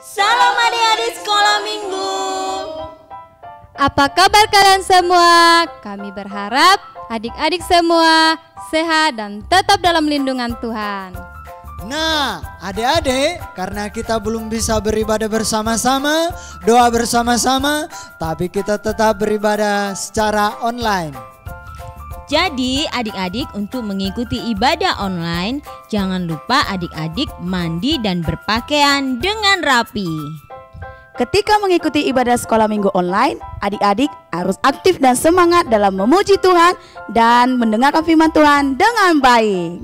Salam adik-adik sekolah minggu. Apa kabar kalian semua? Kami berharap adik-adik semua sehat dan tetap dalam lindungan Tuhan. Nah, adik-adik, karena kita belum bisa beribadah bersama-sama, doa bersama-sama, tapi kita tetap beribadah secara online. Jadi adik-adik untuk mengikuti ibadah online, jangan lupa adik-adik mandi dan berpakaian dengan rapi. Ketika mengikuti ibadah sekolah minggu online, adik-adik harus aktif dan semangat dalam memuji Tuhan dan mendengarkan firman Tuhan dengan baik.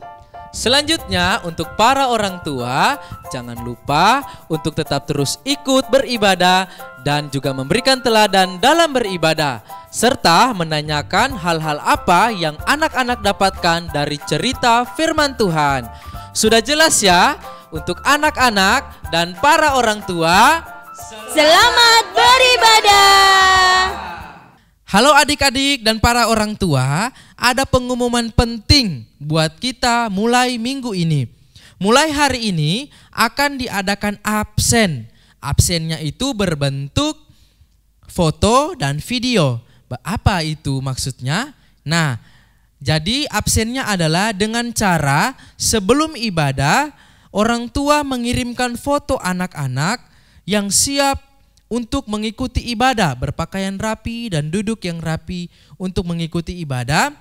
Selanjutnya untuk para orang tua, jangan lupa untuk tetap terus ikut beribadah dan juga memberikan teladan dalam beribadah, serta menanyakan hal-hal apa yang anak-anak dapatkan dari cerita firman Tuhan. Sudah jelas ya untuk anak-anak dan para orang tua. Selamat beribadah. Halo adik-adik dan para orang tua, ada pengumuman penting buat kita mulai minggu ini. Mulai hari ini akan diadakan absen. Absennya itu berbentuk foto dan video. Apa itu maksudnya? Nah, jadi absennya adalah dengan cara sebelum ibadah, orang tua mengirimkan foto anak-anak yang siap untuk mengikuti ibadah, berpakaian rapi dan duduk yang rapi untuk mengikuti ibadah,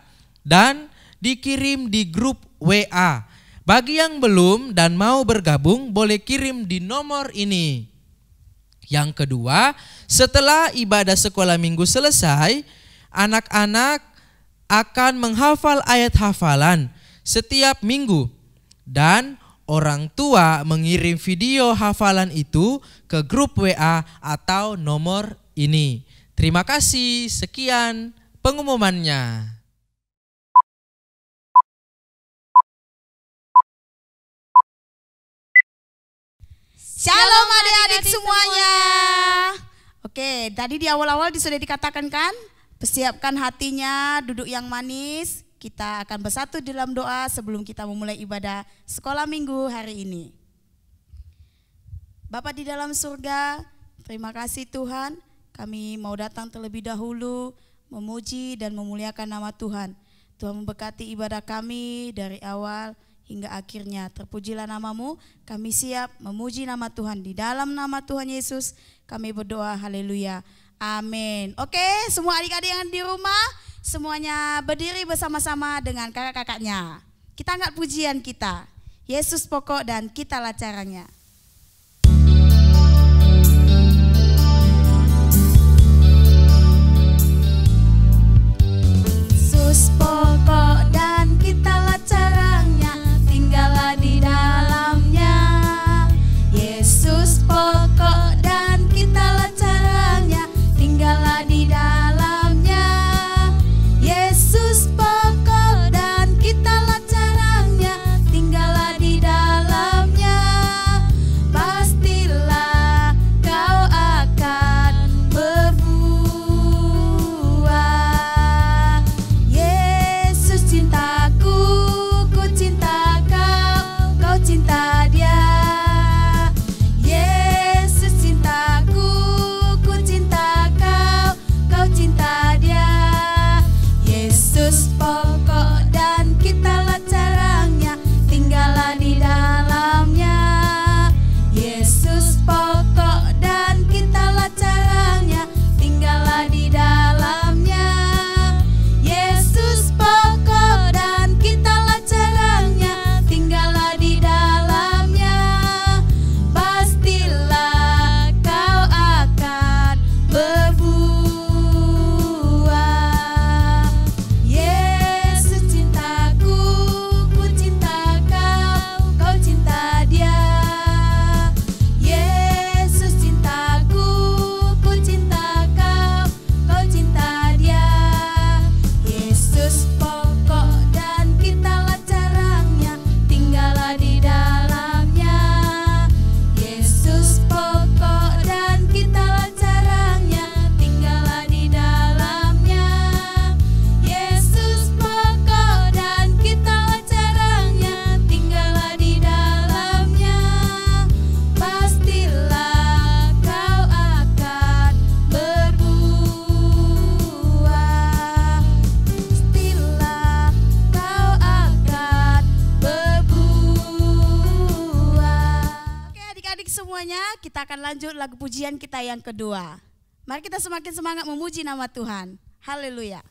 dan dikirim di grup WA. Bagi yang belum dan mau bergabung boleh kirim di nomor ini. Yang kedua, setelah ibadah sekolah minggu selesai, anak-anak akan menghafal ayat hafalan setiap minggu dan orang tua mengirim video hafalan itu ke grup WA atau nomor ini. Terima kasih, sekian pengumumannya. Shalom adik-adik semuanya. Oke, tadi di awal-awal sudah dikatakan kan, persiapkan hatinya, duduk yang manis. Kita akan bersatu dalam doa sebelum kita memulai ibadah sekolah minggu hari ini. Bapa di dalam surga, terima kasih Tuhan. Kami mau datang terlebih dahulu memuji dan memuliakan nama Tuhan. Tuhan memberkati ibadah kami dari awal hingga akhirnya. Terpujilah namamu, kami siap memuji nama Tuhan. Di dalam nama Tuhan Yesus kami berdoa, haleluya, amin. Oke, semua adik-adik yang di rumah, semuanya berdiri bersama-sama dengan kakak-kakaknya. Kita angkat pujian kita. Yesus pokok dan kitalah caranya. Yesus pokok dan kitalah caranya, tinggallah di dalamnya. Yesus pokok dan kitalah caranya, tinggallah di dalamnya. Yesus pokok dan kitalah caranya, tinggallah di dalamnya. Pastilah kau akan berbuah. Yesus cintaku, ku cinta kau, kau cinta dia. Yesus cintaku, ku cinta kau, kau cinta dia. Yesus pokok dan kitalah caranya, tinggallah di dalamnya. Yesus pokok dan kitalah caranya, tinggallah di dalamnya. Yesus pokok dan kitalah caranya, tinggallah di dalamnya. Pastilah kau akan berbuah. Yesus cintaku, ku cinta kau, kau cinta dia. Yesus semuanya, kita akan lanjut lagu pujian kita yang kedua. Mari kita semakin semangat memuji nama Tuhan. Haleluya.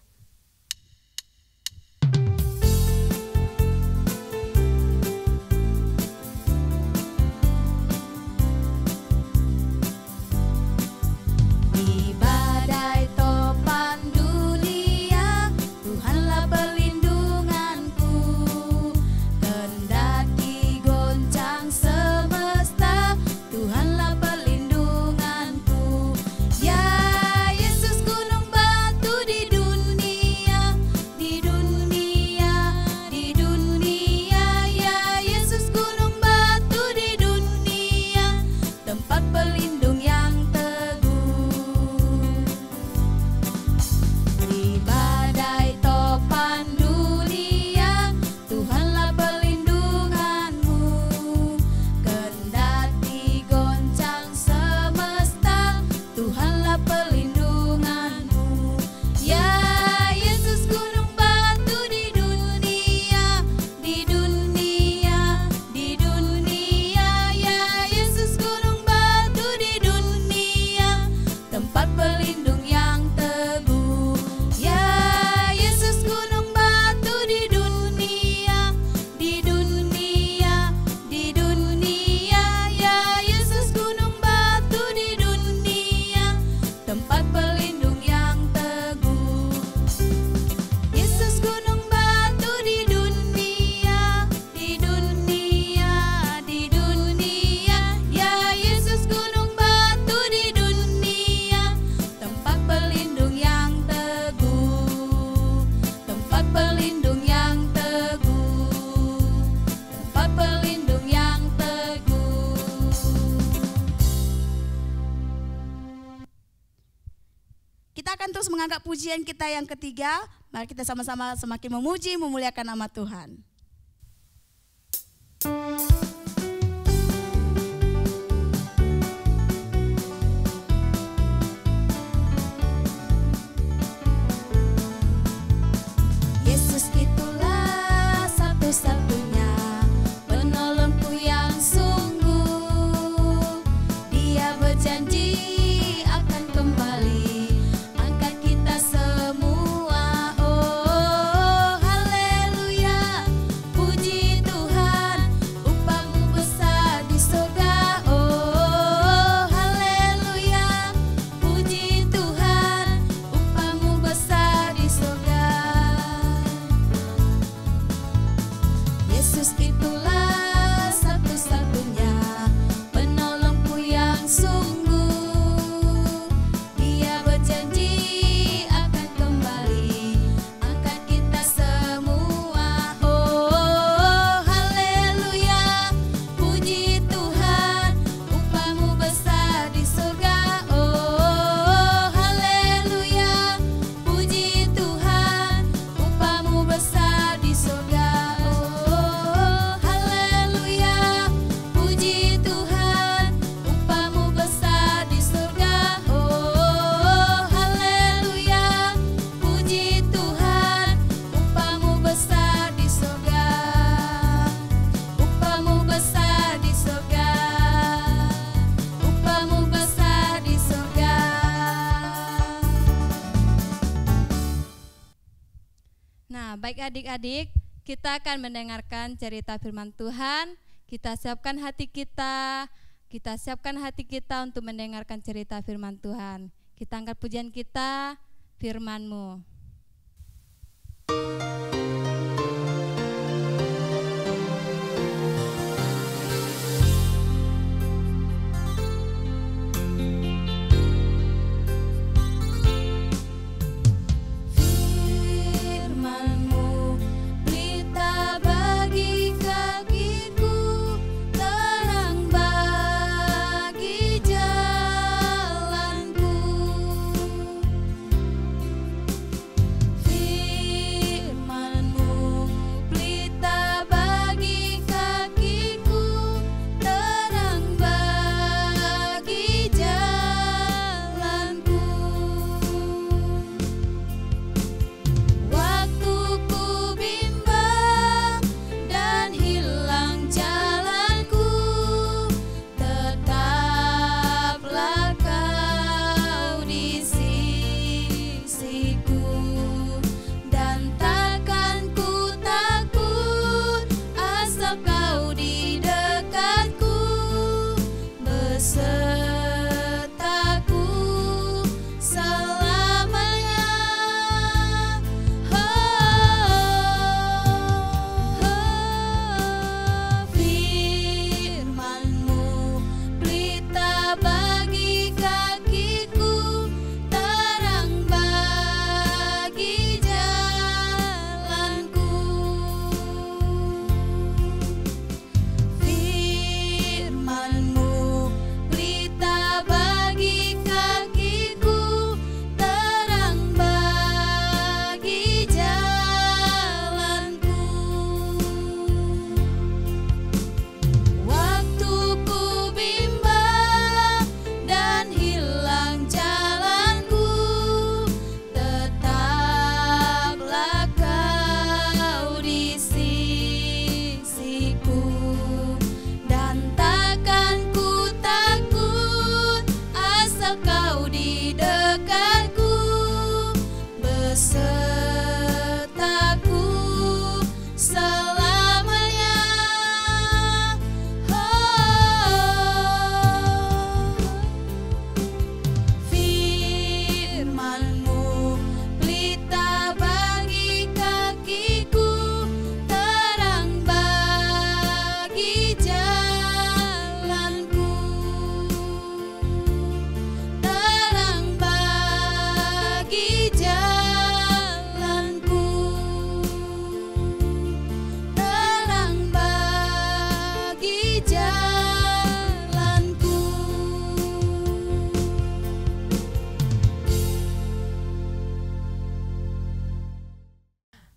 Mengangkat pujian kita yang ketiga, mari kita sama-sama semakin memuji, memuliakan nama Tuhan. Yesus itulah satu-satunya penolongku yang sungguh, Dia berjanji akan kembali. Baik adik-adik, kita akan mendengarkan cerita firman Tuhan. Kita siapkan hati kita untuk mendengarkan cerita firman Tuhan. Kita angkat pujian kita, firman-Mu.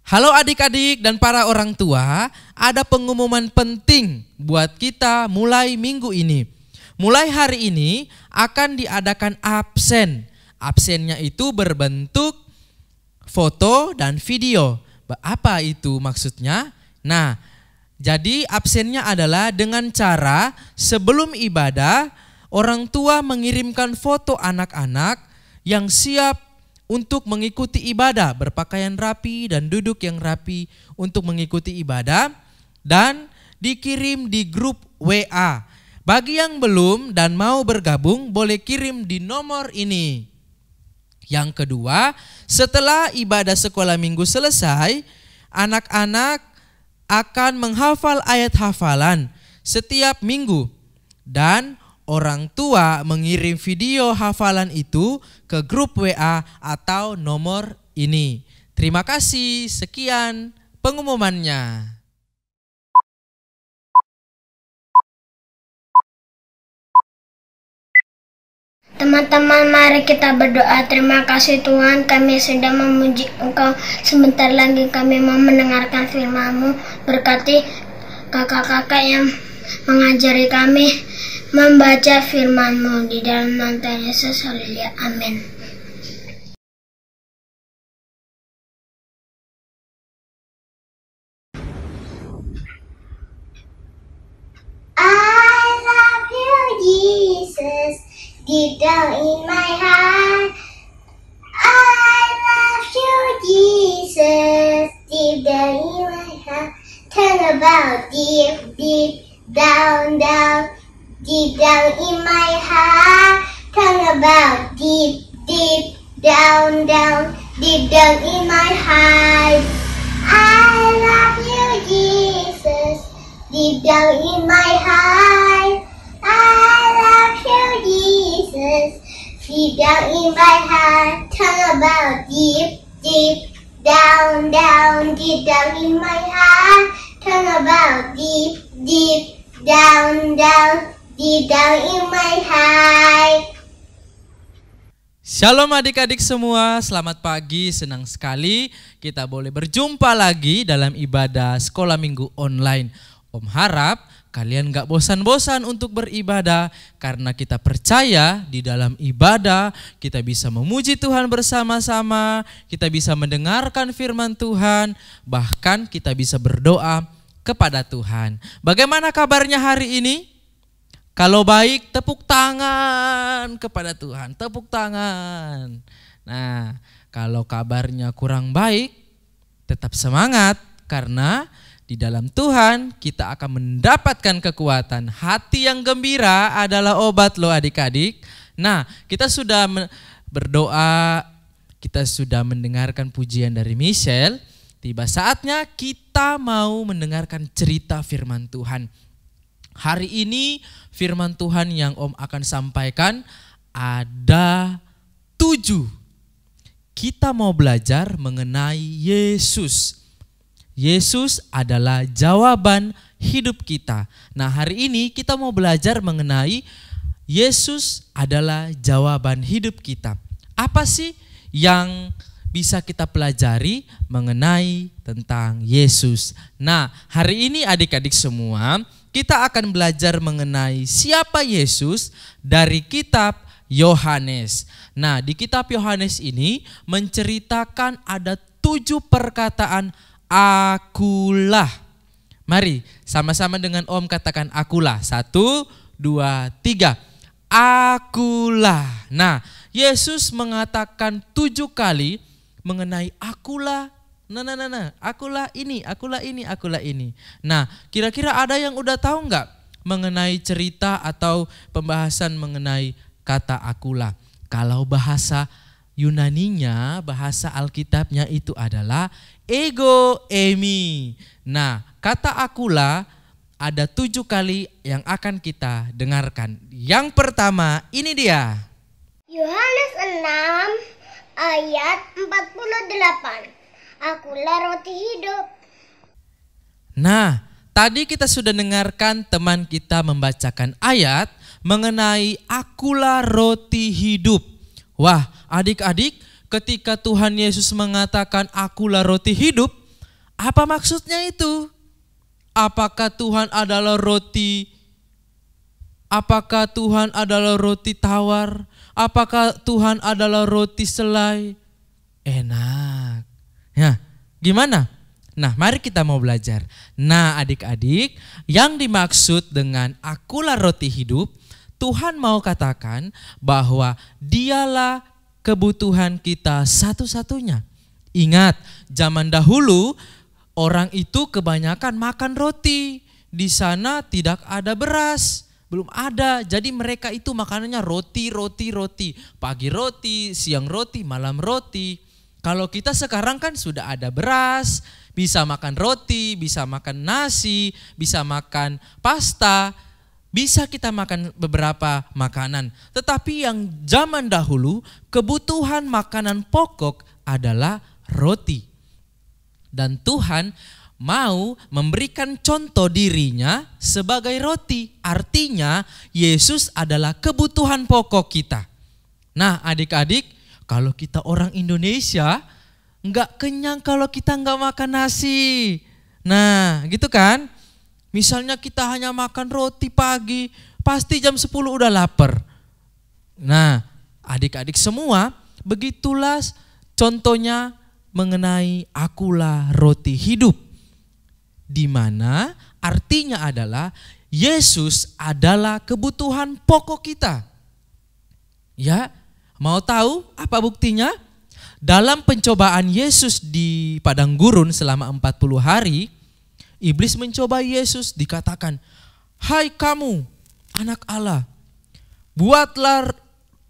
Halo adik-adik dan para orang tua, ada pengumuman penting buat kita mulai minggu ini. Mulai hari ini akan diadakan absen. Absennya itu berbentuk foto dan video. Apa itu maksudnya? Nah, jadi absennya adalah dengan cara sebelum ibadah, orang tua mengirimkan foto anak-anak yang siap untuk mengikuti ibadah, berpakaian rapi dan duduk yang rapi untuk mengikuti ibadah, dan dikirim di grup WA. Bagi yang belum dan mau bergabung boleh kirim di nomor ini. Yang kedua, setelah ibadah sekolah minggu selesai, anak-anak akan menghafal ayat hafalan setiap minggu, dan orang tua mengirim video hafalan itu ke grup WA atau nomor ini. Terima kasih, sekian pengumumannya. Teman-teman, mari kita berdoa. Terima kasih Tuhan, kami sudah memuji Engkau. Sebentar lagi kami mau mendengarkan firman-Mu. Berkati kakak-kakak yang mengajari kami membaca firman-Mu, di dalam nama Tuhan Yesus. Haleluya, amin. I love you, Jesus, deep down in my heart. I love you, Jesus, deep down in my heart. Turn about deep, deep down, down. Deep down in my heart, turn about deep, deep down, down, deep down in my heart. I love you, Jesus, deep down in my heart. I love you, Jesus, deep down in my heart. Turn about deep, deep down, down, deep down in my heart. Turn about deep, deep down, down. Deep down in my heart. Shalom adik-adik semua, selamat pagi, senang sekali kita boleh berjumpa lagi dalam ibadah sekolah minggu online. Om harap kalian gak bosan-bosan untuk beribadah, karena kita percaya di dalam ibadah kita bisa memuji Tuhan bersama-sama, kita bisa mendengarkan firman Tuhan, bahkan kita bisa berdoa kepada Tuhan. Bagaimana kabarnya hari ini? Kalau baik, tepuk tangan kepada Tuhan, tepuk tangan. Nah, kalau kabarnya kurang baik, tetap semangat, karena di dalam Tuhan kita akan mendapatkan kekuatan. Hati yang gembira adalah obat loh adik-adik. Nah, kita sudah berdoa, kita sudah mendengarkan pujian dari Michelle. Tiba saatnya kita mau mendengarkan cerita firman Tuhan. Hari ini firman Tuhan yang Om akan sampaikan ada 7. Kita mau belajar mengenai Yesus. Yesus adalah jawaban hidup kita. Nah, hari ini kita mau belajar mengenai Yesus adalah jawaban hidup kita. Apa sih yang bisa kita pelajari mengenai tentang Yesus? Nah, hari ini adik-adik semua, kita akan belajar mengenai siapa Yesus dari kitab Yohanes. Nah, di kitab Yohanes ini menceritakan ada 7 perkataan akulah. Mari sama-sama dengan Om katakan akulah. 1, 2, 3. Akulah. Nah, Yesus mengatakan 7 kali mengenai akulah. Nah, akulah ini, akulah ini, akulah ini. Nah, kira-kira ada yang udah tahu nggak mengenai cerita atau pembahasan mengenai kata akulah? Kalau bahasa Yunaninya, bahasa Alkitabnya itu adalah ego eimi. Nah, kata akulah ada 7 kali yang akan kita dengarkan. Yang pertama, ini dia. Yohanes 6 ayat 48. Akulah roti hidup. Nah, tadi kita sudah dengarkan teman kita membacakan ayat mengenai akulah roti hidup. Wah, adik-adik, ketika Tuhan Yesus mengatakan akulah roti hidup, Apa maksudnya itu? Apakah Tuhan adalah roti? Apakah Tuhan adalah roti tawar? Apakah Tuhan adalah roti selai? Enak. Ya, gimana? Nah, mari kita mau belajar. Nah, adik-adik, yang dimaksud dengan akulah roti hidup, Tuhan mau katakan bahwa dialah kebutuhan kita satu-satunya. Ingat, zaman dahulu orang itu kebanyakan makan roti. Di sana tidak ada beras, belum ada. Jadi mereka itu makanannya roti. Pagi roti, siang roti, malam roti. Kalau kita sekarang kan sudah ada beras, bisa makan roti, bisa makan nasi, bisa makan pasta, bisa kita makan beberapa makanan. Tetapi yang zaman dahulu kebutuhan makanan pokok adalah roti. Dan Tuhan mau memberikan contoh dirinya sebagai roti. Artinya Yesus adalah kebutuhan pokok kita. Nah, adik-adik, kalau kita orang Indonesia nggak kenyang kalau kita nggak makan nasi. Nah, gitu kan? Misalnya kita hanya makan roti pagi, pasti jam 10 udah lapar. Nah, adik-adik semua, begitulah contohnya mengenai akulah roti hidup. Di mana artinya adalah Yesus adalah kebutuhan pokok kita. Ya, mau tahu apa buktinya? Dalam pencobaan Yesus di padang gurun selama 40 hari, iblis mencoba Yesus, dikatakan, "Hai kamu, anak Allah, buatlah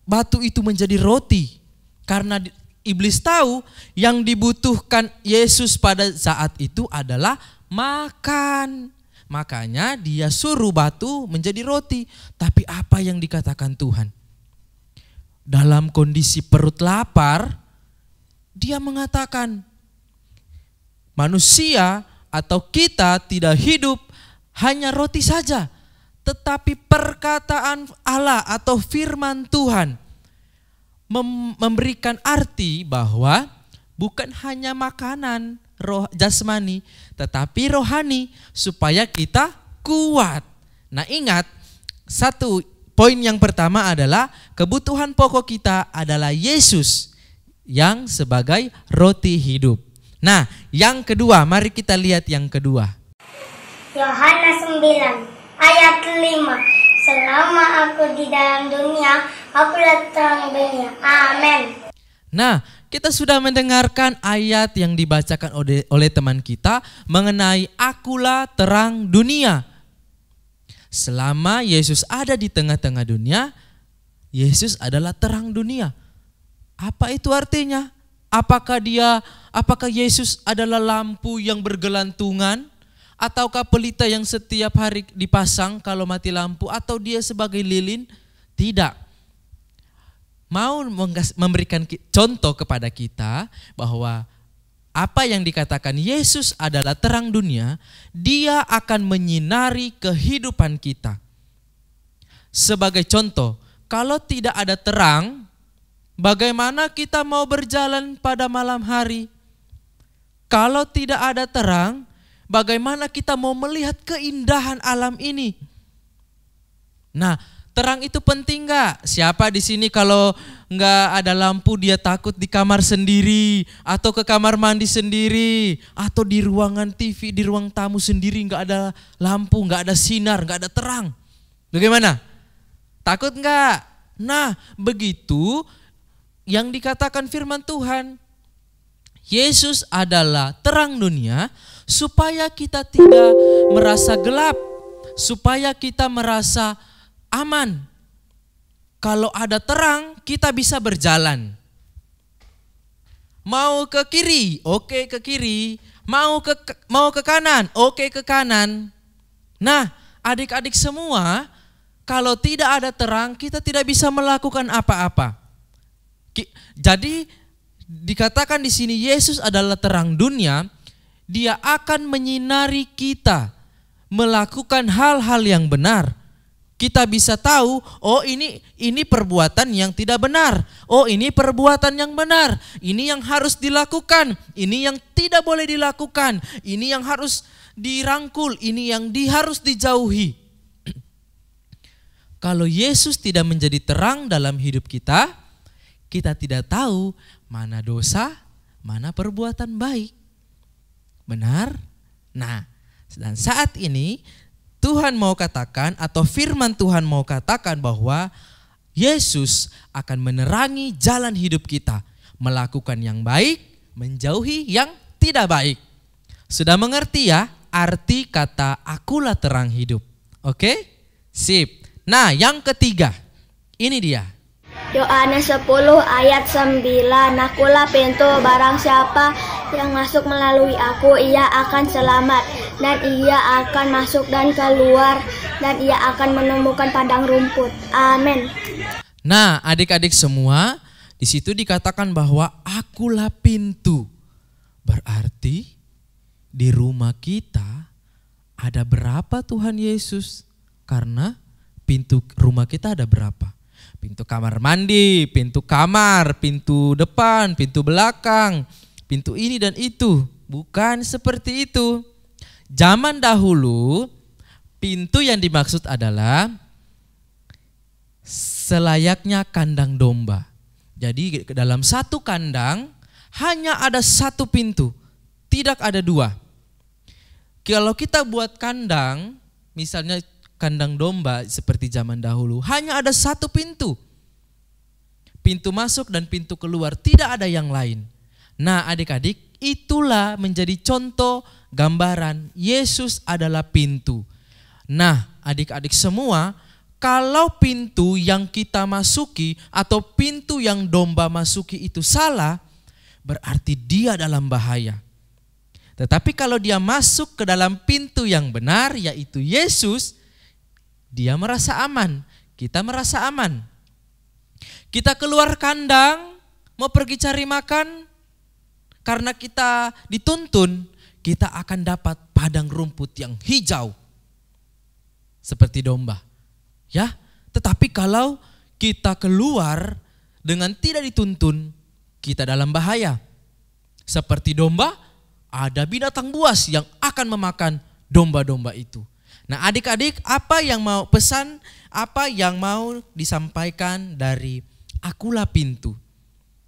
batu itu menjadi roti." Karena iblis tahu yang dibutuhkan Yesus pada saat itu adalah makan. Makanya dia suruh batu menjadi roti. Tapi apa yang dikatakan Tuhan? Dalam kondisi perut lapar, dia mengatakan, manusia atau kita tidak hidup hanya roti saja, tetapi perkataan Allah atau firman Tuhan memberikan arti bahwa bukan hanya makanan jasmani, tetapi rohani supaya kita kuat. Nah, ingat, satu poin yang pertama adalah kebutuhan pokok kita adalah Yesus yang sebagai roti hidup. Nah, yang kedua, mari kita lihat yang kedua. Yohanes 9 ayat 5. Selama aku di dalam dunia, akulah terang dunia. Amin. Nah, kita sudah mendengarkan ayat yang dibacakan oleh teman kita mengenai akulah terang dunia. Selama Yesus ada di tengah-tengah dunia, Yesus adalah terang dunia. Apa itu artinya? Apakah Yesus adalah lampu yang bergelantungan? Ataukah pelita yang setiap hari dipasang kalau mati lampu? Atau dia sebagai lilin? Tidak. Mau memberikan contoh kepada kita bahwa apa yang dikatakan Yesus adalah terang dunia, dia akan menyinari kehidupan kita. Sebagai contoh, kalau tidak ada terang, bagaimana kita mau berjalan pada malam hari? Kalau tidak ada terang, bagaimana kita mau melihat keindahan alam ini? Nah, terang itu penting gak? Siapa di sini kalau nggak ada lampu dia takut di kamar sendiri, atau ke kamar mandi sendiri, atau di ruangan TV, di ruang tamu sendiri nggak ada lampu, nggak ada sinar, nggak ada terang. Bagaimana? Takut nggak? Nah, begitu yang dikatakan firman Tuhan. Yesus adalah terang dunia supaya kita tidak merasa gelap, supaya kita merasa aman. Kalau ada terang, kita bisa berjalan. Mau ke kiri, oke ke kiri. Mau ke kanan, oke ke kanan. Nah, adik-adik semua, kalau tidak ada terang, kita tidak bisa melakukan apa-apa. Jadi dikatakan di sini Yesus adalah terang dunia. Dia akan menyinari kita melakukan hal-hal yang benar. Kita bisa tahu, oh ini perbuatan yang tidak benar. Oh ini perbuatan yang benar. Ini yang harus dilakukan. Ini yang tidak boleh dilakukan. Ini yang harus dirangkul. Ini yang harus dijauhi. Kalau Yesus tidak menjadi terang dalam hidup kita, kita tidak tahu mana dosa, mana perbuatan baik. Benar? Nah, dan saat ini Tuhan mau katakan atau firman Tuhan mau katakan bahwa Yesus akan menerangi jalan hidup kita, melakukan yang baik, menjauhi yang tidak baik. Sudah mengerti ya arti kata akulah terang hidup? Oke? Sip. Nah, yang ketiga. Ini dia. Yohanes 10 ayat 9, akulah pintu, barang siapa yang masuk melalui aku, ia akan selamat, dan ia akan masuk dan keluar, dan ia akan menemukan padang rumput. Amin. Nah, adik-adik semua, di situ dikatakan bahwa akulah pintu. Berarti di rumah kita ada berapa Tuhan Yesus? Karena pintu rumah kita ada berapa? Pintu kamar mandi, pintu kamar, pintu depan, pintu belakang, pintu ini dan itu. Bukan seperti itu. Zaman dahulu, pintu yang dimaksud adalah selayaknya kandang domba. Jadi dalam satu kandang hanya ada satu pintu, tidak ada dua. Kalau kita buat kandang, misalnya kandang domba seperti zaman dahulu, hanya ada satu pintu. Pintu masuk dan pintu keluar, tidak ada yang lain. Nah adik-adik, itulah menjadi contoh gambaran Yesus adalah pintu. Nah adik-adik semua, kalau pintu yang kita masuki atau pintu yang domba masuki itu salah, berarti dia dalam bahaya. Tetapi kalau dia masuk ke dalam pintu yang benar, yaitu Yesus, dia merasa aman, kita merasa aman. Kita keluar kandang, mau pergi cari makan, karena kita dituntun, kita akan dapat padang rumput yang hijau. Seperti domba. Ya, tetapi kalau kita keluar dengan tidak dituntun, kita dalam bahaya. Seperti domba, ada binatang buas yang akan memakan domba-domba itu. Nah adik-adik, apa yang mau pesan, apa yang mau disampaikan dari akulah pintu.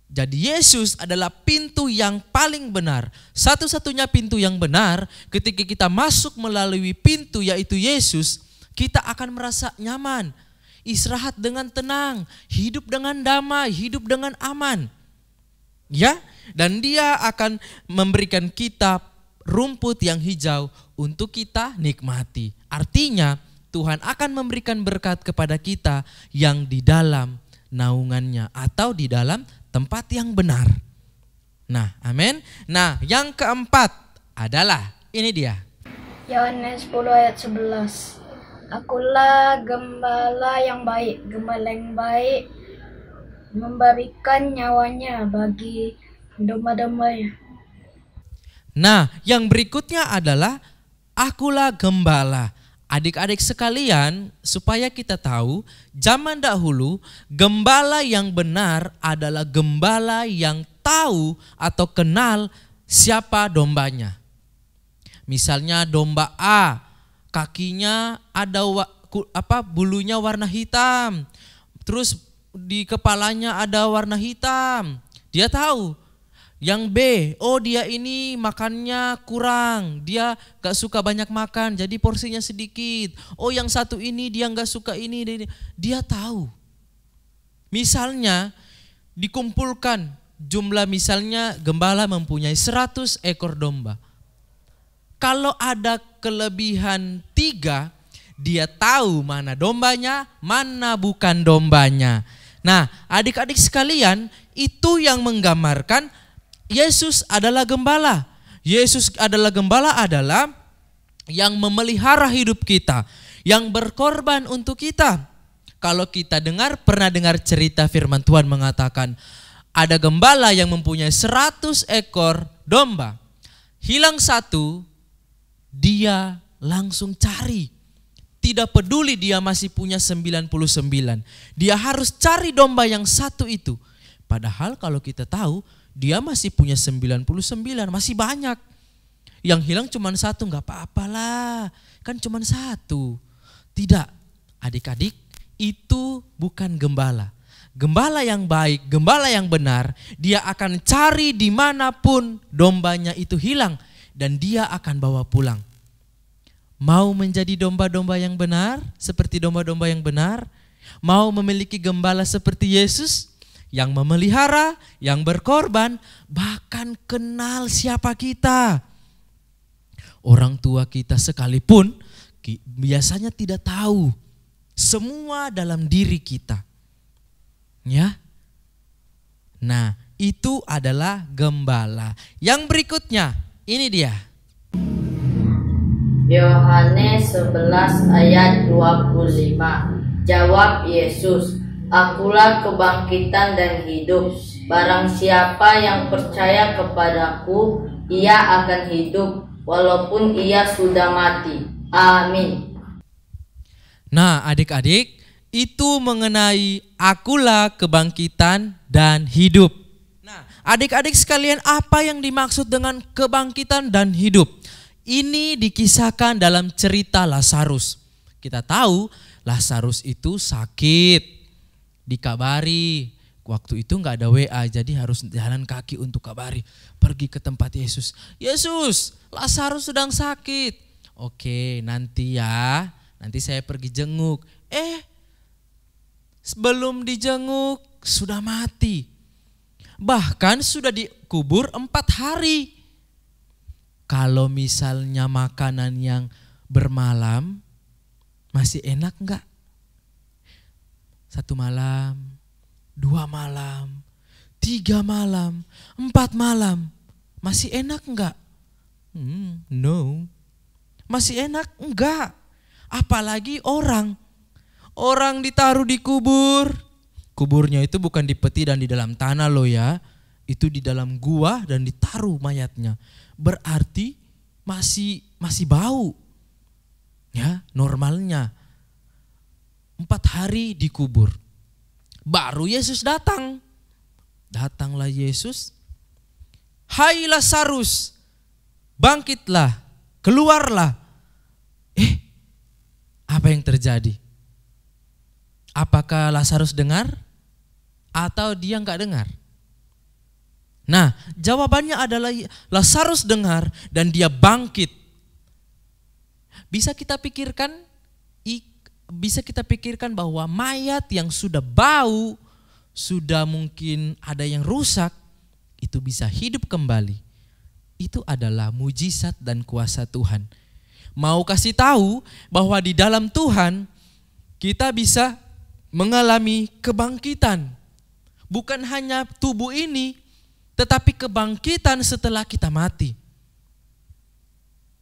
Jadi Yesus adalah pintu yang paling benar. Satu-satunya pintu yang benar, ketika kita masuk melalui pintu yaitu Yesus, kita akan merasa nyaman, istirahat dengan tenang, hidup dengan damai, hidup dengan aman. Ya, dan dia akan memberikan kita rumput yang hijau untuk kita nikmati. Artinya Tuhan akan memberikan berkat kepada kita yang di dalam naungannya atau di dalam tempat yang benar. Nah, amin. Nah, yang keempat adalah ini dia. Yohanes 10 ayat 11. Akulah gembala yang baik, gembala yang baik memberikan nyawanya bagi domba-dombanya. Nah, yang berikutnya adalah akulah gembala. Adik-adik sekalian, supaya kita tahu, zaman dahulu gembala yang benar adalah gembala yang tahu atau kenal siapa dombanya. Misalnya domba A, kakinya ada bulunya warna hitam. Terus di kepalanya ada warna hitam. Dia tahu. Yang B, oh dia ini makannya kurang, dia gak suka banyak makan, jadi porsinya sedikit. Oh yang satu ini dia gak suka ini, dia tahu. Misalnya dikumpulkan jumlah, misalnya gembala mempunyai 100 ekor domba. Kalau ada kelebihan 3, dia tahu mana dombanya, mana bukan dombanya. Nah adik-adik sekalian, itu yang menggambarkan Yesus adalah gembala. Yesus adalah gembala adalah yang memelihara hidup kita, yang berkorban untuk kita. Kalau kita pernah dengar cerita firman Tuhan mengatakan, ada gembala yang mempunyai 100 ekor domba. Hilang satu, dia langsung cari. tidak peduli dia masih punya 99. Dia harus cari domba yang satu itu. Padahal kalau kita tahu dia masih punya 99, masih banyak. Yang hilang cuma satu, gak apa-apalah, kan cuma satu. Tidak, adik-adik, itu bukan gembala. Gembala yang baik, gembala yang benar, dia akan cari dimanapun dombanya itu hilang dan dia akan bawa pulang. Mau menjadi domba-domba yang benar, seperti domba-domba yang benar? Mau memiliki gembala seperti Yesus yang memelihara, yang berkorban, bahkan kenal siapa kita? Orang tua kita sekalipun biasanya tidak tahu semua dalam diri kita. Ya. Nah, itu adalah gembala. Yang berikutnya, ini dia. Yohanes 11 ayat 25. Jawab Yesus, "Akulah kebangkitan dan hidup. Barang siapa yang percaya kepadaku, ia akan hidup walaupun ia sudah mati." Amin. Nah, adik-adik, itu mengenai akulah kebangkitan dan hidup. Nah, adik-adik sekalian, apa yang dimaksud dengan kebangkitan dan hidup? Ini dikisahkan dalam cerita Lazarus. Kita tahu Lazarus itu sakit, dikabari. Waktu itu nggak ada WA, jadi harus jalan kaki untuk kabari. Pergi ke tempat Yesus. Yesus, Lazarus sedang sakit. Oke, nanti ya, nanti saya pergi jenguk. Sebelum dijenguk sudah mati. Bahkan sudah dikubur 4 hari. Kalau misalnya makanan yang bermalam, masih enak enggak? 1 malam, 2 malam, 3 malam, 4 malam. Masih enak enggak? No. Masih enak enggak? Apalagi orang ditaruh di kubur. Kuburnya itu bukan di peti dan di dalam tanah loh ya. Itu di dalam gua dan ditaruh mayatnya. Berarti masih bau. Ya, normalnya 4 hari dikubur. Baru Yesus datang. Datanglah Yesus. "Hai Lazarus, bangkitlah, keluarlah." Apa yang terjadi? Apakah Lazarus dengar atau dia enggak dengar? Nah, jawabannya adalah Lazarus dengar dan dia bangkit. Bisa kita pikirkan bahwa mayat yang sudah bau, sudah mungkin ada yang rusak, itu bisa hidup kembali. Itu adalah mujizat dan kuasa Tuhan. Mau kasih tahu bahwa di dalam Tuhan kita bisa mengalami kebangkitan. Bukan hanya tubuh ini, tetapi kebangkitan setelah kita mati.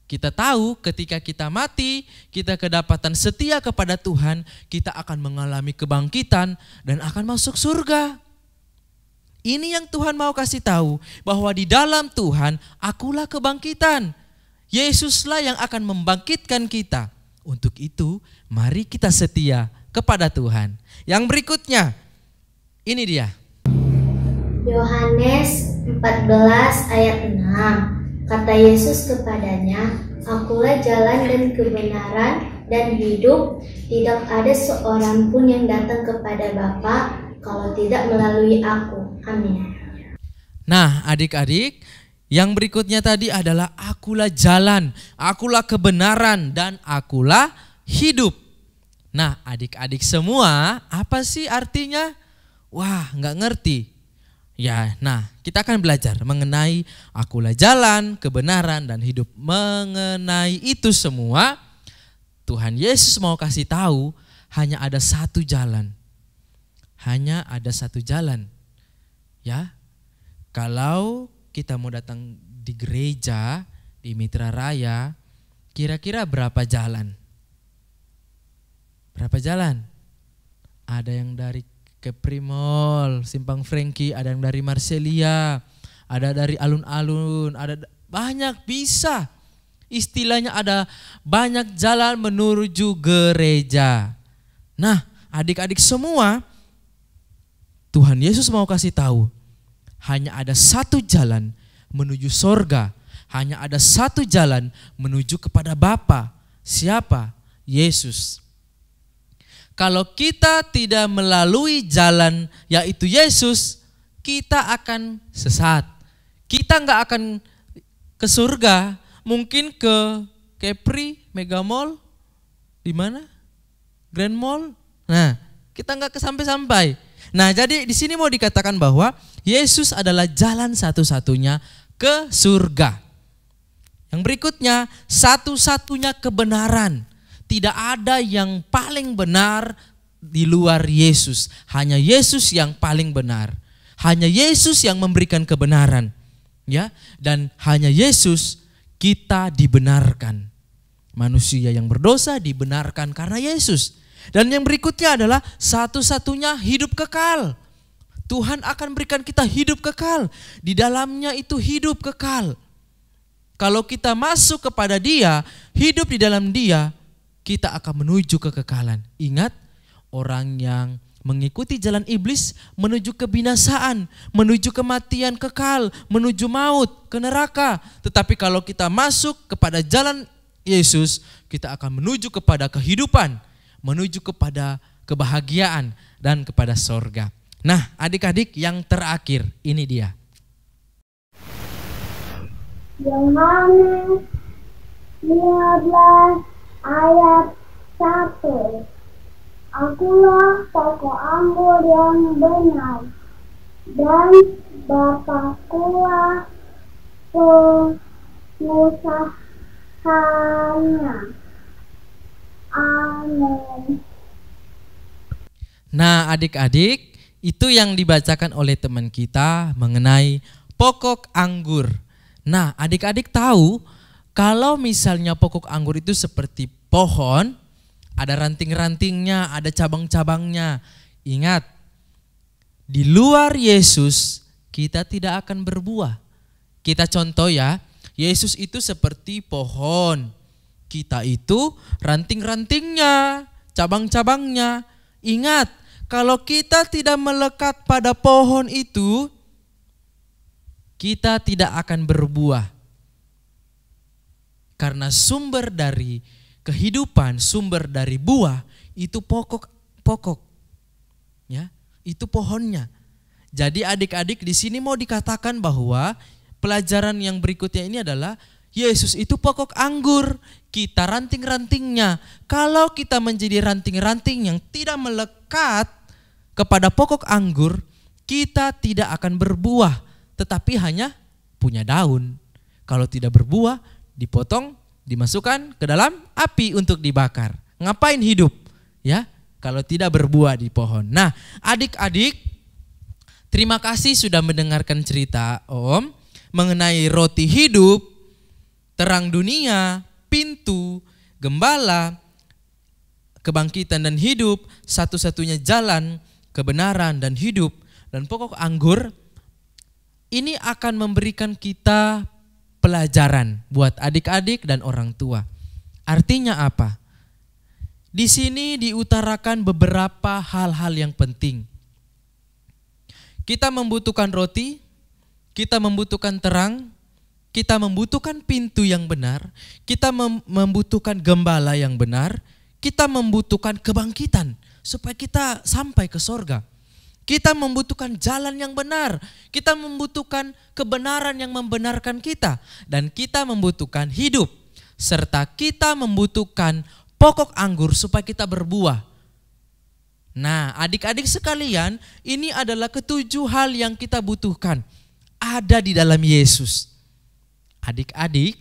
Kita tahu ketika kita mati, kita kedapatan setia kepada Tuhan, kita akan mengalami kebangkitan dan akan masuk surga. Ini yang Tuhan mau kasih tahu, bahwa di dalam Tuhan akulah kebangkitan. Yesuslah yang akan membangkitkan kita. Untuk itu, mari kita setia kepada Tuhan. Yang berikutnya, ini dia. Yohanes 14 ayat 6. Kata Yesus kepadanya, "Akulah jalan dan kebenaran dan hidup. Tidak ada seorang pun yang datang kepada Bapa kalau tidak melalui aku." Amin. Nah, adik-adik, yang berikutnya tadi adalah akulah jalan, akulah kebenaran, dan akulah hidup. Nah, adik-adik semua, apa sih artinya? Wah, nggak ngerti. Ya, nah kita akan belajar mengenai akulah jalan, kebenaran, dan hidup. Mengenai itu semua, Tuhan Yesus mau kasih tahu hanya ada satu jalan. Hanya ada satu jalan. Ya, kalau kita mau datang di gereja, di Mitra Raya, kira-kira berapa jalan? Berapa jalan? Ada yang dari Kepri Mall, Simpang Franky, ada yang dari Marselia, ada dari alun-alun, ada banyak bisa. Istilahnya ada banyak jalan menuju gereja. Nah, adik-adik semua, Tuhan Yesus mau kasih tahu, hanya ada satu jalan menuju sorga. Hanya ada satu jalan menuju kepada Bapa. Siapa? Yesus. Kalau kita tidak melalui jalan yaitu Yesus, kita akan sesat. Kita nggak akan ke surga, mungkin ke Kepri, Mega Mall, di mana? Grand Mall. Nah, kita nggak sampai-sampai. Nah, jadi di sini mau dikatakan bahwa Yesus adalah jalan satu-satunya ke surga. Yang berikutnya, satu-satunya kebenaran. Tidak ada yang paling benar di luar Yesus. Hanya Yesus yang paling benar. Hanya Yesus yang memberikan kebenaran. Ya, dan hanya Yesus kita dibenarkan. Manusia yang berdosa dibenarkan karena Yesus. Dan yang berikutnya adalah satu-satunya hidup kekal. Tuhan akan berikan kita hidup kekal. Di dalamnya itu hidup kekal. Kalau kita masuk kepada Dia, hidup di dalam Dia, kita akan menuju kekekalan. Ingat, orang yang mengikuti jalan iblis menuju kebinasaan, menuju kematian kekal, menuju maut, ke neraka. Tetapi kalau kita masuk kepada jalan Yesus, kita akan menuju kepada kehidupan, menuju kepada kebahagiaan dan kepada sorga. Nah, adik-adik, yang terakhir ini dia. Yohanes 15 ayat 1. Akulah pokok anggur yang benar, dan Bapa-Kulah pengusahanya. Amin. Nah, adik-adik, itu yang dibacakan oleh teman kita mengenai pokok anggur. Nah, adik-adik tahu kalau misalnya pokok anggur itu seperti pohon, ada ranting-rantingnya, ada cabang-cabangnya. Ingat, di luar Yesus kita tidak akan berbuah. Kita contoh ya, Yesus itu seperti pohon. Kita itu ranting-rantingnya, cabang-cabangnya. Ingat, kalau kita tidak melekat pada pohon itu, kita tidak akan berbuah. Karena sumber dari kehidupan, sumber dari buah itu pokok. Ya, itu pohonnya. Jadi adik-adik di sini mau dikatakan bahwa pelajaran yang berikutnya ini adalah Yesus itu pokok anggur, kita ranting-rantingnya. Kalau kita menjadi ranting-ranting yang tidak melekat kepada pokok anggur, kita tidak akan berbuah, tetapi hanya punya daun. Kalau tidak berbuah, dipotong, dimasukkan ke dalam api untuk dibakar. Ngapain hidup? Ya, kalau tidak berbuah di pohon. Nah, adik-adik, terima kasih sudah mendengarkan cerita Om mengenai roti hidup, terang dunia, pintu, gembala, kebangkitan dan hidup, satu-satunya jalan, kebenaran dan hidup, dan pokok anggur. Ini akan memberikan kita pelajaran buat adik-adik dan orang tua. Artinya apa? Di sini diutarakan beberapa hal-hal yang penting. Kita membutuhkan roti, kita membutuhkan terang, kita membutuhkan pintu yang benar, kita membutuhkan gembala yang benar, kita membutuhkan kebangkitan supaya kita sampai ke sorga. Kita membutuhkan jalan yang benar, kita membutuhkan kebenaran yang membenarkan kita, dan kita membutuhkan hidup, serta kita membutuhkan pokok anggur supaya kita berbuah. Nah, adik-adik sekalian, ini adalah ketujuh hal yang kita butuhkan, ada di dalam Yesus. Adik-adik,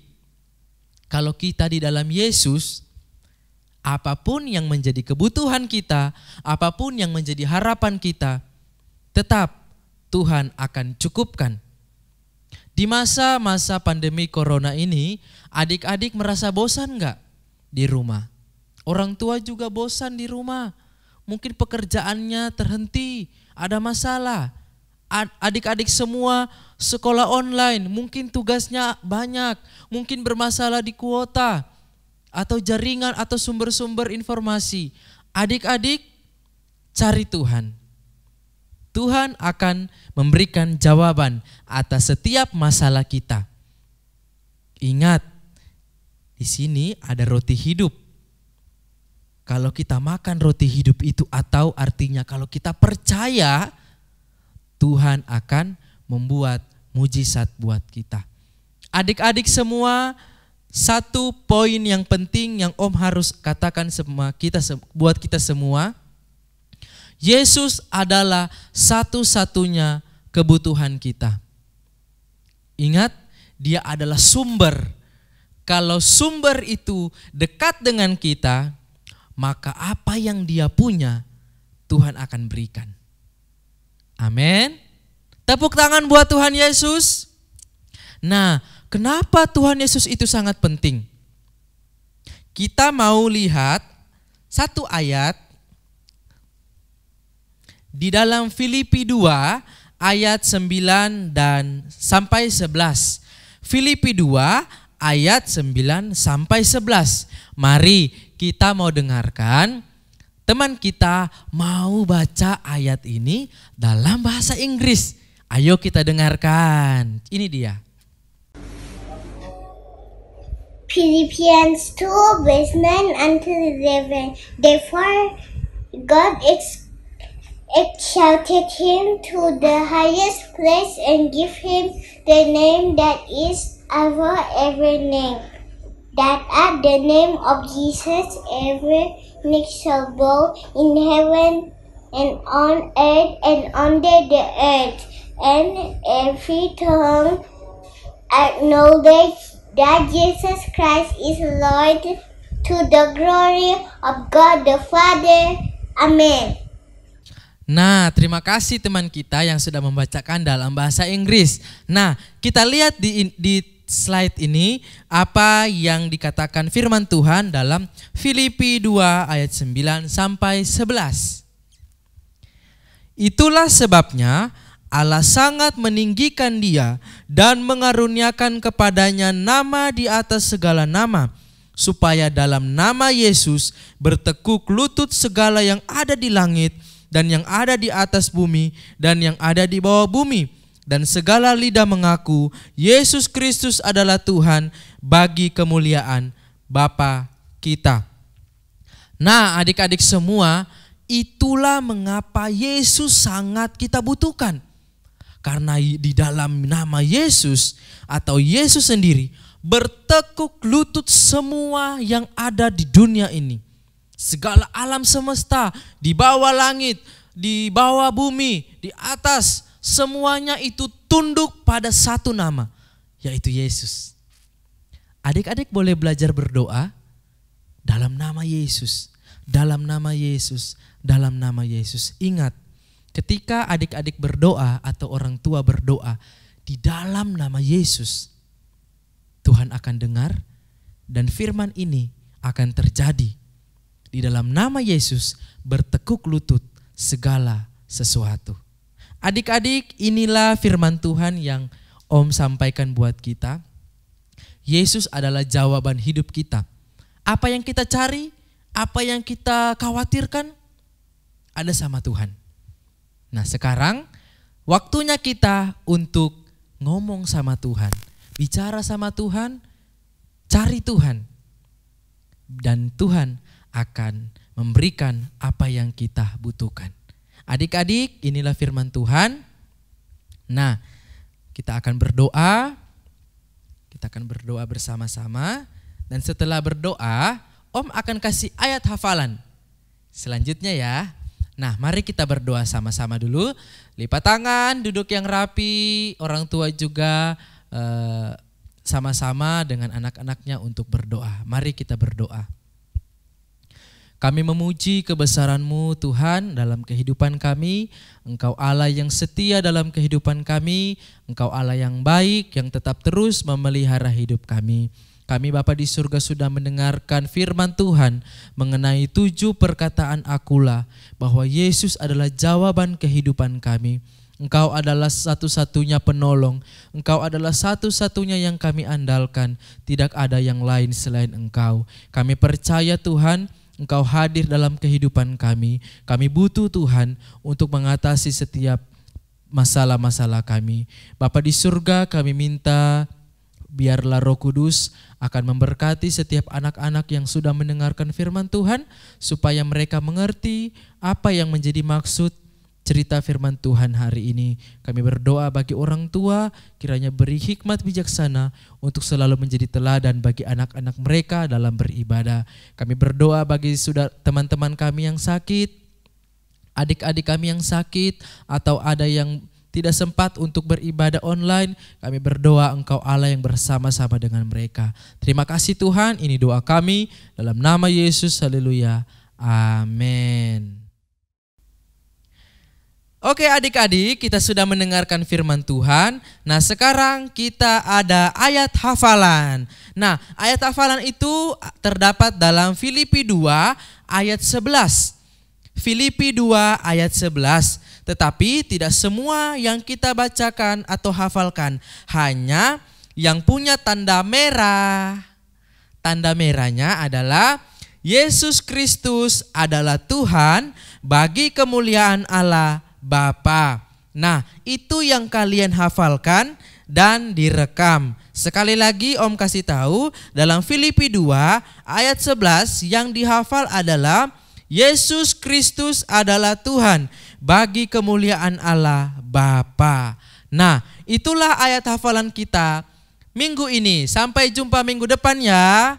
kalau kita di dalam Yesus, apapun yang menjadi kebutuhan kita, apapun yang menjadi harapan kita, tetap Tuhan akan cukupkan. Di masa-masa pandemi corona ini, adik-adik merasa bosan enggak di rumah? Orang tua juga bosan di rumah. Mungkin pekerjaannya terhenti, ada masalah. Adik-adik semua sekolah online, mungkin tugasnya banyak, mungkin bermasalah di kuota atau jaringan atau sumber-sumber informasi. Adik-adik cari Tuhan. Tuhan akan memberikan jawaban atas setiap masalah kita. Ingat, di sini ada roti hidup. Kalau kita makan roti hidup itu, atau artinya kalau kita percaya, Tuhan akan membuat mujizat buat kita. Adik-adik semua, satu poin yang penting yang Om harus katakan buat kita semua, Yesus adalah satu-satunya kebutuhan kita. Ingat, Dia adalah sumber. Kalau sumber itu dekat dengan kita, maka apa yang Dia punya, Tuhan akan berikan. Amin. Tepuk tangan buat Tuhan Yesus. Nah, kenapa Tuhan Yesus itu sangat penting? Kita mau lihat satu ayat di dalam Filipi 2 ayat 9 dan sampai 11. Filipi 2 ayat 9 sampai 11. Mari kita mau dengarkan. Teman kita mau baca ayat ini dalam bahasa Inggris. Ayo kita dengarkan. Ini dia. Philippians 2 verse 9 until 11. Therefore God exalted him to the highest place and give him the name that is above every name, that at the name of Jesus every knee shall bow in heaven and on earth and under the earth, and every tongue acknowledge that Jesus Christ is Lord, to the glory of God the Father. Amen. Nah, terima kasih teman kita yang sudah membacakan dalam bahasa Inggris. Nah, kita lihat di slide ini apa yang dikatakan firman Tuhan dalam Filipi 2 ayat 9 sampai 11. Itulah sebabnya Allah sangat meninggikan Dia dan mengaruniakan kepadanya nama di atas segala nama, supaya dalam nama Yesus bertekuk lutut segala yang ada di langit dan yang ada di atas bumi dan yang ada di bawah bumi, dan segala lidah mengaku Yesus Kristus adalah Tuhan, bagi kemuliaan Bapa kita. Nah, adik-adik semua, itulah mengapa Yesus sangat kita butuhkan. Karena di dalam nama Yesus atau Yesus sendiri bertekuk lutut semua yang ada di dunia ini. Segala alam semesta, di bawah langit, di bawah bumi, di atas, semuanya itu tunduk pada satu nama, yaitu Yesus. Adik-adik boleh belajar berdoa dalam nama Yesus, dalam nama Yesus, dalam nama Yesus. Ingat, ketika adik-adik berdoa atau orang tua berdoa di dalam nama Yesus, Tuhan akan dengar dan firman ini akan terjadi. Di dalam nama Yesus bertekuk lutut segala sesuatu. Adik-adik, inilah firman Tuhan yang Om sampaikan buat kita. Yesus adalah jawaban hidup kita. Apa yang kita cari, apa yang kita khawatirkan, ada sama Tuhan. Nah, sekarang waktunya kita untuk ngomong sama Tuhan, bicara sama Tuhan, cari Tuhan. Dan Tuhan akan memberikan apa yang kita butuhkan. Adik-adik, inilah firman Tuhan. Nah, kita akan berdoa. Kita akan berdoa bersama-sama. Dan setelah berdoa, Om akan kasih ayat hafalan selanjutnya ya. Nah, mari kita berdoa sama-sama dulu. Lipat tangan, duduk yang rapi. Orang tua juga sama-sama dengan anak-anaknya untuk berdoa. Mari kita berdoa. Kami memuji kebesaran-Mu Tuhan dalam kehidupan kami. Engkau Allah yang setia dalam kehidupan kami. Engkau Allah yang baik yang tetap terus memelihara hidup kami. Kami Bapa di surga sudah mendengarkan firman Tuhan mengenai 7 perkataan akulah, bahwa Yesus adalah jawaban kehidupan kami. Engkau adalah satu-satunya penolong, Engkau adalah satu-satunya yang kami andalkan, tidak ada yang lain selain Engkau. Kami percaya Tuhan, Engkau hadir dalam kehidupan kami. Kami butuh Tuhan untuk mengatasi setiap masalah-masalah kami. Bapa di surga, kami minta biarlah Roh Kudus akan memberkati setiap anak-anak yang sudah mendengarkan firman Tuhan, supaya mereka mengerti apa yang menjadi maksud cerita firman Tuhan hari ini. Kami berdoa bagi orang tua, kiranya beri hikmat bijaksana untuk selalu menjadi teladan bagi anak-anak mereka dalam beribadah. Kami berdoa bagi teman-teman kami yang sakit, adik-adik kami yang sakit, atau ada yang tidak sempat untuk beribadah online. Kami berdoa Engkau Allah yang bersama-sama dengan mereka. Terima kasih Tuhan, ini doa kami dalam nama Yesus, haleluya, amin. Oke adik-adik, kita sudah mendengarkan firman Tuhan. Nah sekarang kita ada ayat hafalan. Nah ayat hafalan itu terdapat dalam Filipi 2 ayat 11. Filipi 2 ayat 11. Tetapi tidak semua yang kita bacakan atau hafalkan, hanya yang punya tanda merah. Tanda merahnya adalah Yesus Kristus adalah Tuhan bagi kemuliaan Allah Bapa. Nah, itu yang kalian hafalkan dan direkam. Sekali lagi Om kasih tahu, dalam Filipi 2 ayat 11 yang dihafal adalah Yesus Kristus adalah Tuhan bagi kemuliaan Allah Bapa. Nah, itulah ayat hafalan kita minggu ini. Sampai jumpa minggu depan ya.